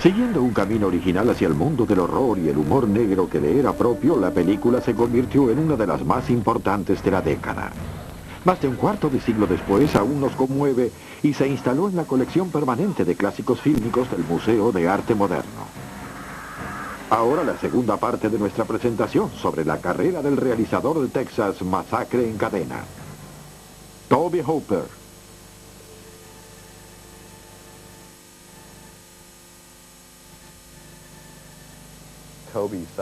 Siguiendo un camino original hacia el mundo del horror y el humor negro que le era propio, la película se convirtió en una de las más importantes de la década. Más de un cuarto de siglo después aún nos conmueve y se instaló en la colección permanente de clásicos fílmicos del Museo de Arte Moderno. Ahora la segunda parte de nuestra presentación sobre la carrera del realizador de Texas Masacre en Cadena, Tobe Hooper.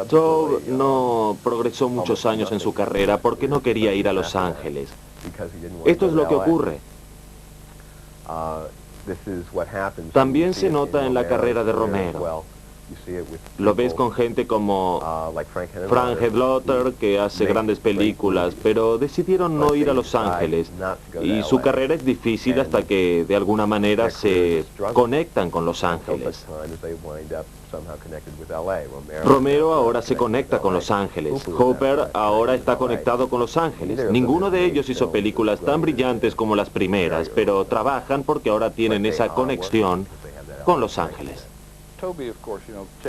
Tobe no progresó muchos años en su carrera porque no quería ir a Los Ángeles. Esto es lo que ocurre. También se nota en la carrera de Romero. Lo ves con gente como Frank Hedlotter, que hace grandes películas, pero decidieron no ir a Los Ángeles. Y su carrera es difícil hasta que de alguna manera se conectan con Los Ángeles. Romero ahora se conecta con Los Ángeles. Hooper ahora está conectado con Los Ángeles. Ninguno de ellos hizo películas tan brillantes como las primeras, pero trabajan porque ahora tienen esa conexión con Los Ángeles.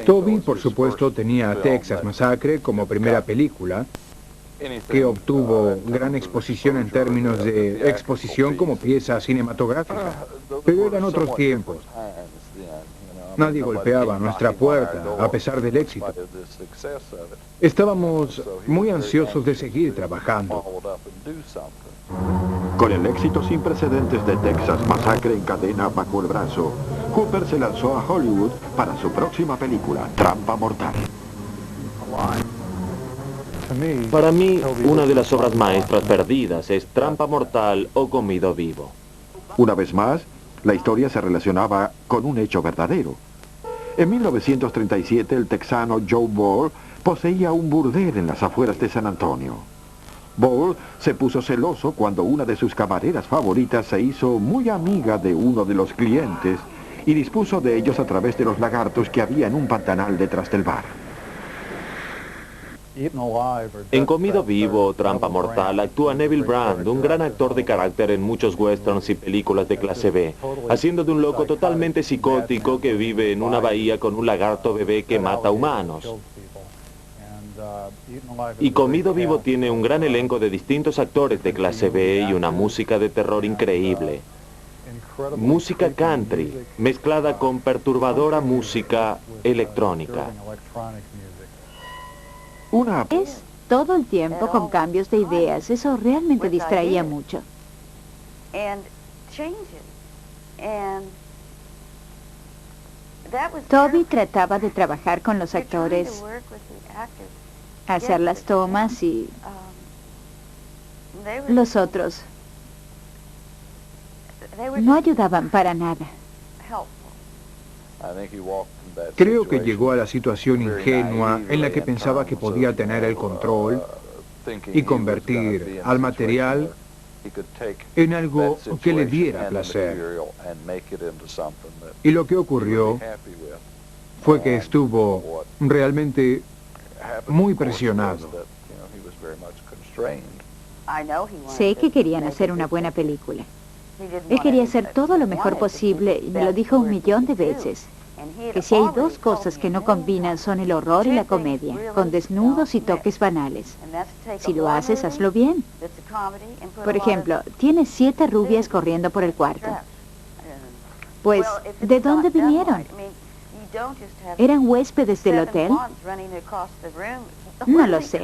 Tobe, por supuesto, tenía Texas Masacre como primera película, que obtuvo gran exposición en términos de exposición como pieza cinematográfica. Pero eran otros tiempos. Nadie golpeaba a nuestra puerta, a pesar del éxito. Estábamos muy ansiosos de seguir trabajando. Con el éxito sin precedentes de Texas Masacre en Cadena bajo el brazo, Hooper se lanzó a Hollywood para su próxima película, Trampa Mortal. Para mí, una de las obras maestras perdidas es Trampa Mortal o Comido Vivo. Una vez más, la historia se relacionaba con un hecho verdadero. En 1937, el texano Joe Ball poseía un burdel en las afueras de San Antonio. Ball se puso celoso cuando una de sus camareras favoritas se hizo muy amiga de uno de los clientes y dispuso de ellos a través de los lagartos que había en un pantanal detrás del bar. En Comido Vivo o Trampa Mortal actúa Neville Brand, un gran actor de carácter en muchos westerns y películas de clase B, haciendo de un loco totalmente psicótico que vive en una bahía con un lagarto bebé que mata humanos. Y Comido Vivo tiene un gran elenco de distintos actores de clase B y una música de terror increíble. Música country, mezclada con perturbadora música electrónica. Es todo el tiempo con cambios de ideas. Eso realmente distraía mucho. Tobe trataba de trabajar con los actores, hacer las tomas y los otros no ayudaban para nada. Creo que llegó a la situación ingenua en la que pensaba que podía tener el control y convertir al material en algo que le diera placer. Y lo que ocurrió fue que estuvo realmente muy presionado. Sé que querían hacer una buena película. Él quería hacer todo lo mejor posible y me lo dijo 1.000.000 de veces. Que si hay dos cosas que no combinan son el horror y la comedia, con desnudos y toques banales. Si lo haces, hazlo bien. Por ejemplo, tienes 7 rubias corriendo por el cuarto. Pues, ¿de dónde vinieron? ¿Eran huéspedes del hotel? No lo sé.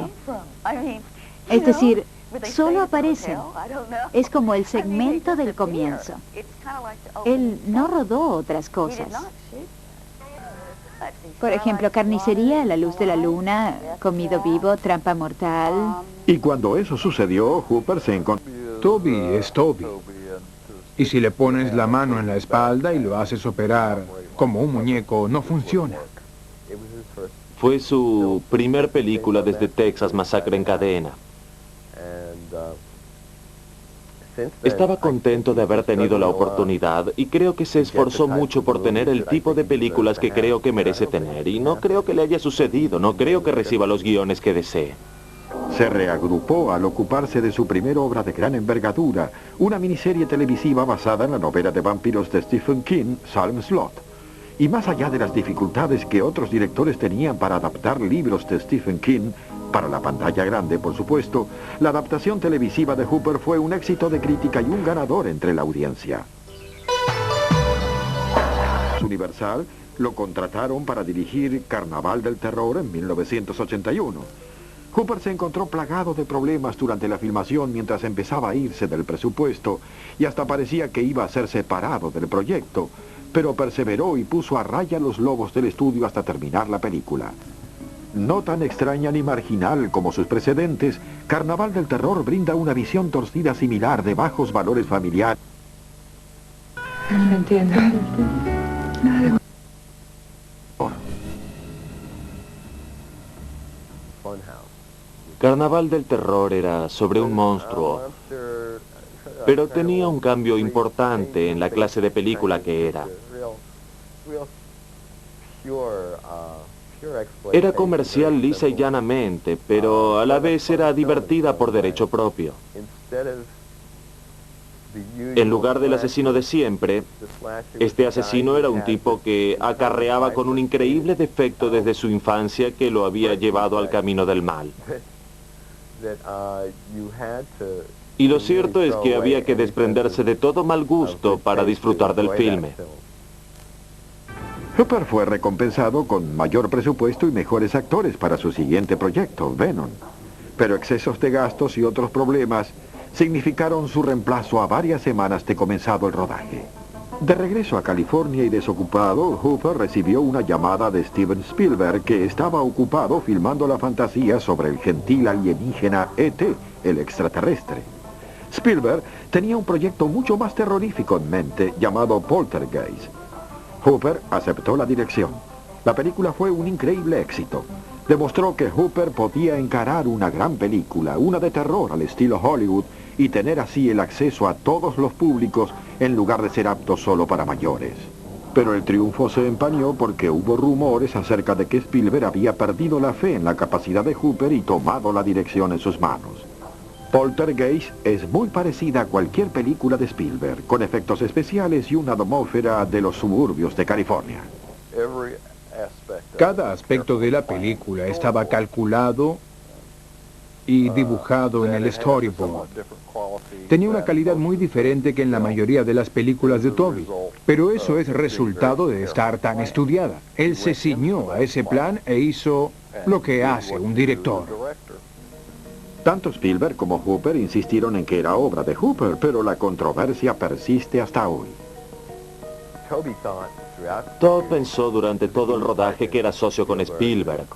Es decir, solo aparecen. Es como el segmento del comienzo. Él no rodó otras cosas. Por ejemplo, Carnicería a la luz de la luna, Comido Vivo, Trampa Mortal. Y cuando eso sucedió, Hooper se encontró... Tobe es Tobe. Y si le pones la mano en la espalda y lo haces operar como un muñeco, no funciona. Fue su primer película desde Texas Masacre en Cadena. Estaba contento de haber tenido la oportunidad y creo que se esforzó mucho por tener el tipo de películas que creo que merece tener. Y no creo que le haya sucedido, no creo que reciba los guiones que desee. Se reagrupó al ocuparse de su primera obra de gran envergadura, una miniserie televisiva basada en la novela de vampiros de Stephen King, Salem Slot. Y más allá de las dificultades que otros directores tenían para adaptar libros de Stephen King, para la pantalla grande, por supuesto, la adaptación televisiva de Hooper fue un éxito de crítica y un ganador entre la audiencia. Universal lo contrataron para dirigir Carnaval del Terror en 1981. Hooper se encontró plagado de problemas durante la filmación mientras empezaba a irse del presupuesto y hasta parecía que iba a ser separado del proyecto, pero perseveró y puso a raya los lobos del estudio hasta terminar la película. No tan extraña ni marginal como sus precedentes, Carnaval del Terror brinda una visión torcida similar de bajos valores familiares. No entiendo. Nada. Carnaval del Terror era sobre un monstruo, pero tenía un cambio importante en la clase de película que era. Era comercial lisa y llanamente, pero a la vez era divertida por derecho propio. En lugar del asesino de siempre, este asesino era un tipo que acarreaba con un increíble defecto desde su infancia que lo había llevado al camino del mal. Y lo cierto es que había que desprenderse de todo mal gusto para disfrutar del filme. Hooper fue recompensado con mayor presupuesto y mejores actores para su siguiente proyecto, Venom. Pero excesos de gastos y otros problemas significaron su reemplazo a varias semanas de comenzado el rodaje. De regreso a California y desocupado, Hooper recibió una llamada de Steven Spielberg, que estaba ocupado filmando la fantasía sobre el gentil alienígena E.T., el extraterrestre. Spielberg tenía un proyecto mucho más terrorífico en mente, llamado Poltergeist. Hooper aceptó la dirección. La película fue un increíble éxito. Demostró que Hooper podía encarar una gran película, una de terror al estilo Hollywood, y tener así el acceso a todos los públicos en lugar de ser apto solo para mayores. Pero el triunfo se empañó porque hubo rumores acerca de que Spielberg había perdido la fe en la capacidad de Hooper y tomado la dirección en sus manos. Poltergeist es muy parecida a cualquier película de Spielberg, con efectos especiales y una atmósfera de los suburbios de California. Cada aspecto de la película estaba calculado y dibujado en el storyboard. Tenía una calidad muy diferente que en la mayoría de las películas de Toby, pero eso es resultado de estar tan estudiada. Él se ciñó a ese plan e hizo lo que hace un director. Tanto Spielberg como Hooper insistieron en que era obra de Hooper, pero la controversia persiste hasta hoy. Todd pensó durante todo el rodaje que era socio con Spielberg,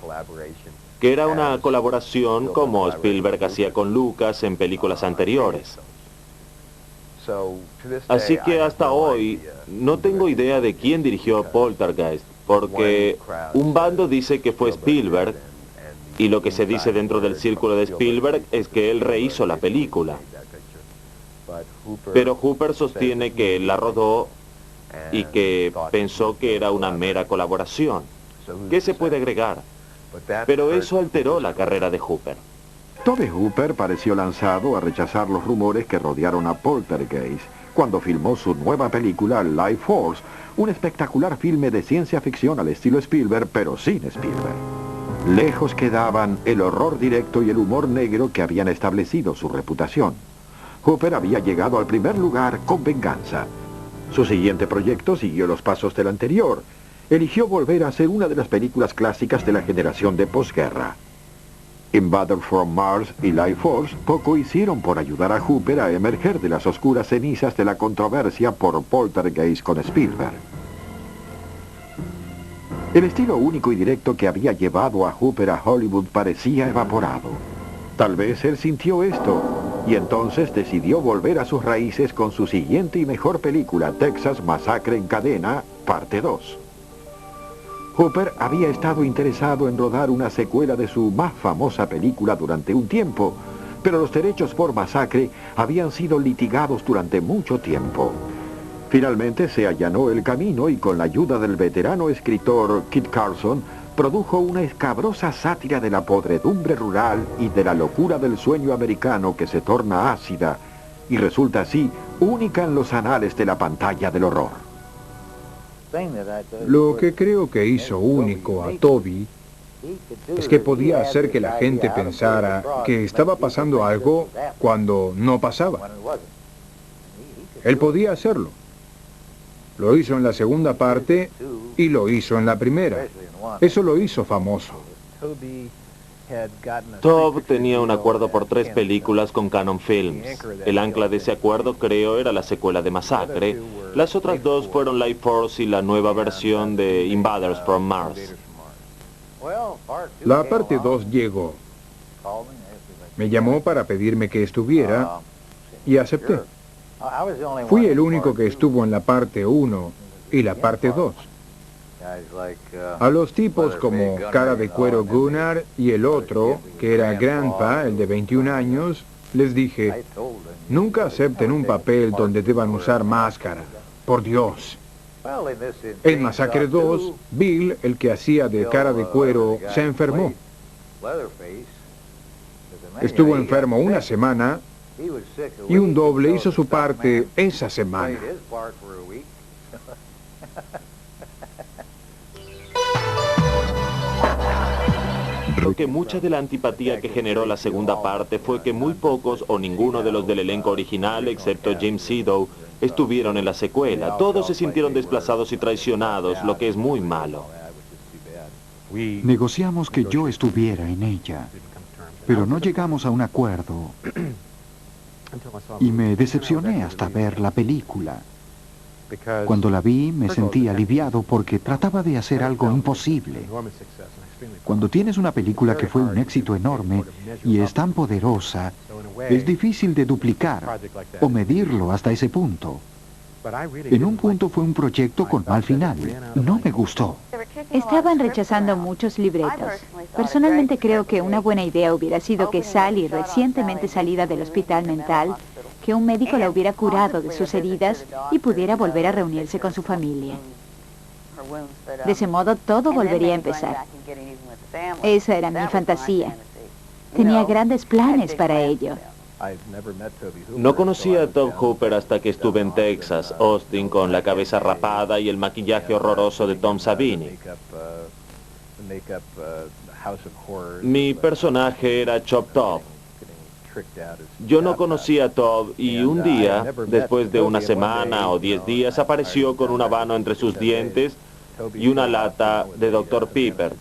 que era una colaboración como Spielberg hacía con Lucas en películas anteriores. Así que hasta hoy no tengo idea de quién dirigió Poltergeist, porque un bando dice que fue Spielberg, y lo que se dice dentro del círculo de Spielberg es que él rehizo la película. Pero Hooper sostiene que él la rodó y que pensó que era una mera colaboración. ¿Qué se puede agregar? Pero eso alteró la carrera de Hooper. Tobe Hooper pareció lanzado a rechazar los rumores que rodearon a Poltergeist cuando filmó su nueva película Life Force, un espectacular filme de ciencia ficción al estilo Spielberg, pero sin Spielberg. Lejos quedaban el horror directo y el humor negro que habían establecido su reputación. Hooper había llegado al primer lugar con Venganza. Su siguiente proyecto siguió los pasos del anterior. Eligió volver a ser una de las películas clásicas de la generación de posguerra. Invader from Mars y Life Force poco hicieron por ayudar a Hooper a emerger de las oscuras cenizas de la controversia por Poltergeist con Spielberg. El estilo único y directo que había llevado a Hooper a Hollywood parecía evaporado. Tal vez él sintió esto, y entonces decidió volver a sus raíces con su siguiente y mejor película, Texas Masacre en Cadena, parte 2. Hooper había estado interesado en rodar una secuela de su más famosa película durante un tiempo, pero los derechos por Masacre habían sido litigados durante mucho tiempo. Finalmente se allanó el camino y con la ayuda del veterano escritor Kit Carson, produjo una escabrosa sátira de la podredumbre rural y de la locura del sueño americano que se torna ácida y resulta así única en los anales de la pantalla del horror. Lo que creo que hizo único a Toby es que podía hacer que la gente pensara que estaba pasando algo cuando no pasaba. Él podía hacerlo. Lo hizo en la segunda parte y lo hizo en la primera. Eso lo hizo famoso. Tob tenía un acuerdo por 3 películas con Cannon Films. El ancla de ese acuerdo, creo, era la secuela de Masacre. Las otras 2 fueron Life Force y la nueva versión de Invaders from Mars. La parte 2 llegó. Me llamó para pedirme que estuviera y acepté. Fui el único que estuvo en la parte 1 y la parte 2. A los tipos como Cara de Cuero Gunnar y el otro, que era Grandpa, el de 21 años, les dije, nunca acepten un papel donde deban usar máscara, por Dios. En Masacre 2, Bill, el que hacía de Cara de Cuero, se enfermó. Estuvo enfermo una semana y un doble hizo su parte esa semana. Creo que mucha de la antipatía que generó la segunda parte fue que muy pocos o ninguno de los del elenco original, excepto James Sido, estuvieron en la secuela. Todos se sintieron desplazados y traicionados, lo que es muy malo. Negociamos que yo estuviera en ella, pero no llegamos a un acuerdo y me decepcioné hasta ver la película. Cuando la vi me sentí aliviado porque trataba de hacer algo imposible. Cuando tienes una película que fue un éxito enorme y es tan poderosa, es difícil de duplicar o medirlo hasta ese punto. En un punto fue un proyecto con mal final. No me gustó. Estaban rechazando muchos libretos. Personalmente creo que una buena idea hubiera sido que Sally, recientemente salida del hospital mental, que un médico la hubiera curado de sus heridas y pudiera volver a reunirse con su familia. De ese modo todo volvería a empezar. Esa era mi fantasía. Tenía grandes planes para ello. No conocía a Tobe Hooper hasta que estuve en Texas, Austin, con la cabeza rapada y el maquillaje horroroso de Tom Savini. Mi personaje era Chop Top. Yo no conocía a Tobe y un día, después de una semana o 10 días, apareció con un habano entre sus dientes y una lata de Dr. Pepper.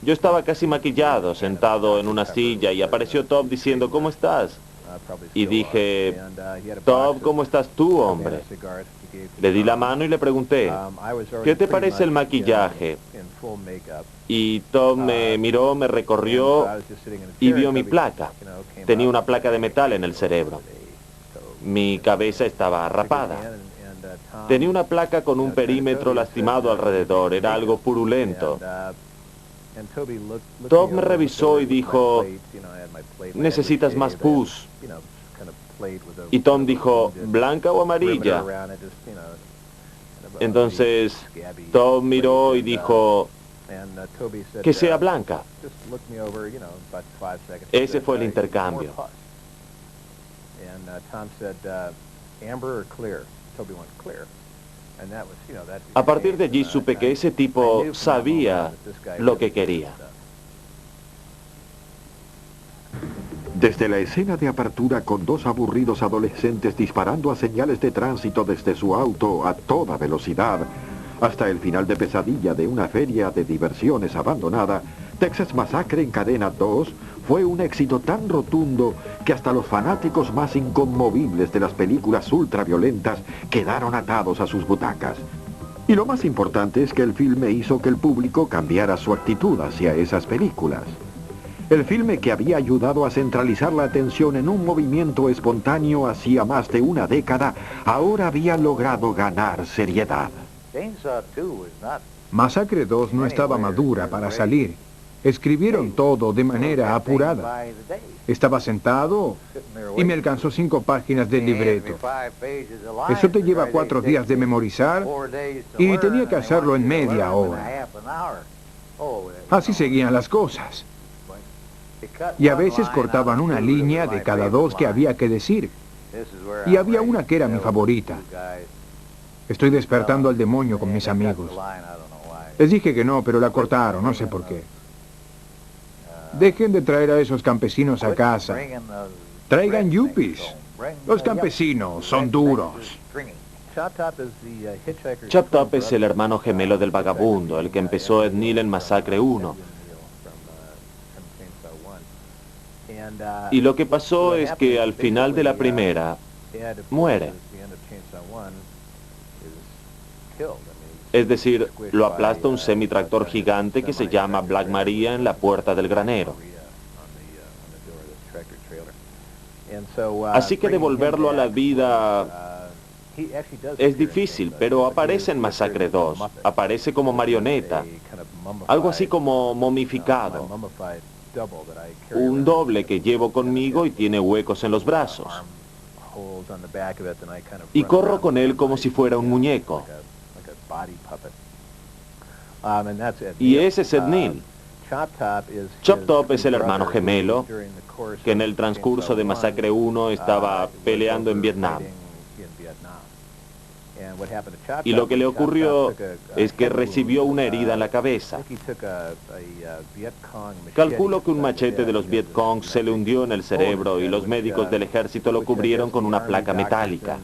Yo estaba casi maquillado, sentado en una silla, y apareció Tobe diciendo, ¿cómo estás? Y dije, Tobe, ¿cómo estás tú, hombre? Le di la mano y le pregunté, ¿qué te parece el maquillaje? Y Tobe me miró, me recorrió y vio mi placa. Tenía una placa de metal en el cerebro. Mi cabeza estaba rapada. Tenía una placa con un perímetro lastimado alrededor, era algo purulento. Tobe me revisó y dijo, necesitas más pus. Y Tom dijo, ¿blanca o amarilla? Entonces Tobe miró y dijo, que sea blanca. Ese fue el intercambio. A partir de allí supe que ese tipo sabía lo que quería. Desde la escena de apertura con 2 aburridos adolescentes disparando a señales de tránsito desde su auto a toda velocidad, hasta el final de pesadilla de una feria de diversiones abandonada, Texas Massacre en Cadena 2 fue un éxito tan rotundo que hasta los fanáticos más inconmovibles de las películas ultraviolentas quedaron atados a sus butacas. Y lo más importante es que el filme hizo que el público cambiara su actitud hacia esas películas. El filme que había ayudado a centralizar la atención en un movimiento espontáneo hacía más de una década, ahora había logrado ganar seriedad. Masacre 2 no estaba madura para salir. Escribieron todo de manera apurada. Estaba sentado y me alcanzó 5 páginas del libreto. Eso te lleva 4 días de memorizar y tenía que hacerlo en media hora. Así seguían las cosas. Y a veces cortaban una línea de cada 2 que había que decir. Y había una que era mi favorita. Estoy despertando al demonio con mis amigos. Les dije que no, pero la cortaron, no sé por qué. Dejen de traer a esos campesinos a casa. Traigan yuppies. Los campesinos son duros. Chop Top es el hermano gemelo del vagabundo, el que empezó Ed Neal en Masacre 1. Y lo que pasó es que al final de la primera, muere. Es decir, lo aplasta un semitractor gigante que se llama Black Maria en la puerta del granero. Así que devolverlo a la vida es difícil, pero aparece en Masacre 2. Aparece como marioneta, algo así como momificado. Un doble que llevo conmigo y tiene huecos en los brazos. Y corro con él como si fuera un muñeco. Y ese es Ed Neal. Chop Top es el hermano gemelo que en el transcurso de Masacre 1 estaba peleando en Vietnam. Y lo que le ocurrió es que recibió una herida en la cabeza. Calculo que un machete de los Viet Cong se le hundió en el cerebro y los médicos del ejército lo cubrieron con una placa metálica.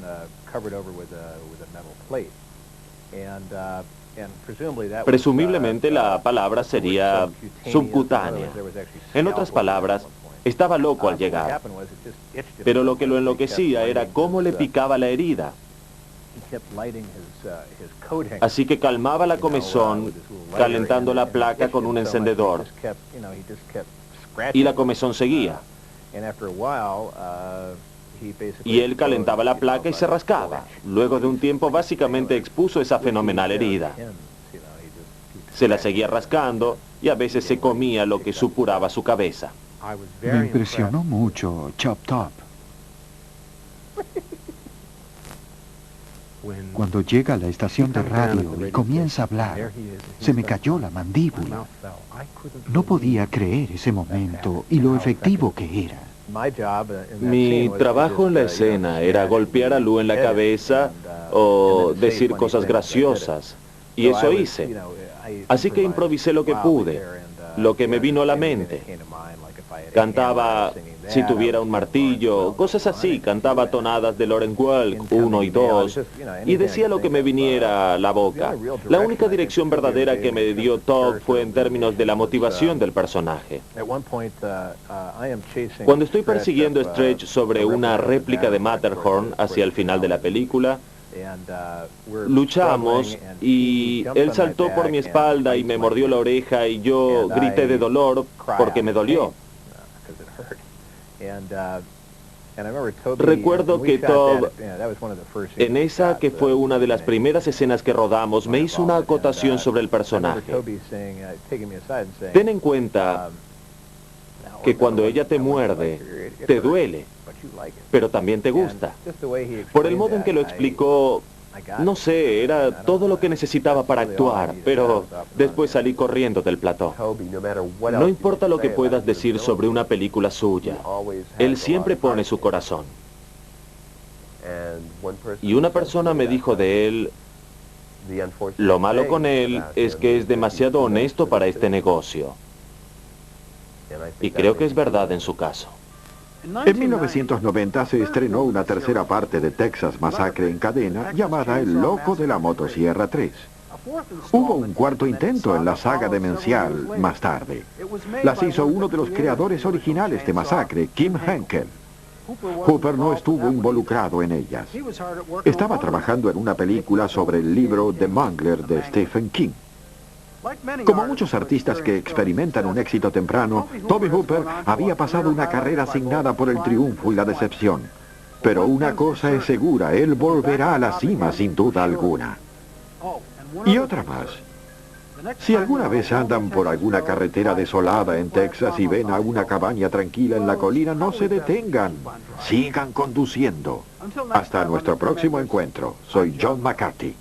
Presumiblemente la palabra sería subcutánea. En otras palabras, estaba loco al llegar. Pero lo que lo enloquecía era cómo le picaba la herida. Así que calmaba la comezón calentando la placa con un encendedor. Y la comezón seguía. Y él calentaba la placa y se rascaba. Luego de un tiempo básicamente expuso esa fenomenal herida. Se la seguía rascando y a veces se comía lo que supuraba su cabeza. Me impresionó mucho Chop Top. Cuando llega a la estación de radio y comienza a hablar, se me cayó la mandíbula. No podía creer ese momento y lo efectivo que era. Mi trabajo en la escena era golpear a Lou en la cabeza o decir cosas graciosas. Y eso hice. Así que improvisé lo que pude, lo que me vino a la mente. Cantaba Si tuviera un martillo, cosas así. Cantaba tonadas de Lauren Welk, 1 y 2, y decía lo que me viniera a la boca. La única dirección verdadera que me dio Todd fue en términos de la motivación del personaje. Cuando estoy persiguiendo a Stretch sobre una réplica de Matterhorn hacia el final de la película, luchamos y él saltó por mi espalda y me mordió la oreja y yo grité de dolor porque me dolió. Recuerdo que Todd, en esa que fue una de las primeras escenas que rodamos, me hizo una acotación sobre el personaje. Ten en cuenta que cuando ella te muerde, te duele, pero también te gusta. Por el modo en que lo explicó, no sé, era todo lo que necesitaba para actuar, pero después salí corriendo del plató. No importa lo que puedas decir sobre una película suya, él siempre pone su corazón. Y una persona me dijo de él, lo malo con él es que es demasiado honesto para este negocio. Y creo que es verdad en su caso. En 1990 se estrenó una tercera parte de Texas Masacre en cadena llamada El Loco de la Motosierra 3. Hubo un cuarto intento en la saga demencial más tarde. Las hizo uno de los creadores originales de Masacre, Kim Henkel. Hooper no estuvo involucrado en ellas. Estaba trabajando en una película sobre el libro The Mangler de Stephen King. Como muchos artistas que experimentan un éxito temprano, Tobe Hooper había pasado una carrera asignada por el triunfo y la decepción. Pero una cosa es segura, él volverá a la cima sin duda alguna. Y otra más. Si alguna vez andan por alguna carretera desolada en Texas y ven a una cabaña tranquila en la colina, no se detengan. Sigan conduciendo. Hasta nuestro próximo encuentro. Soy John McCarthy.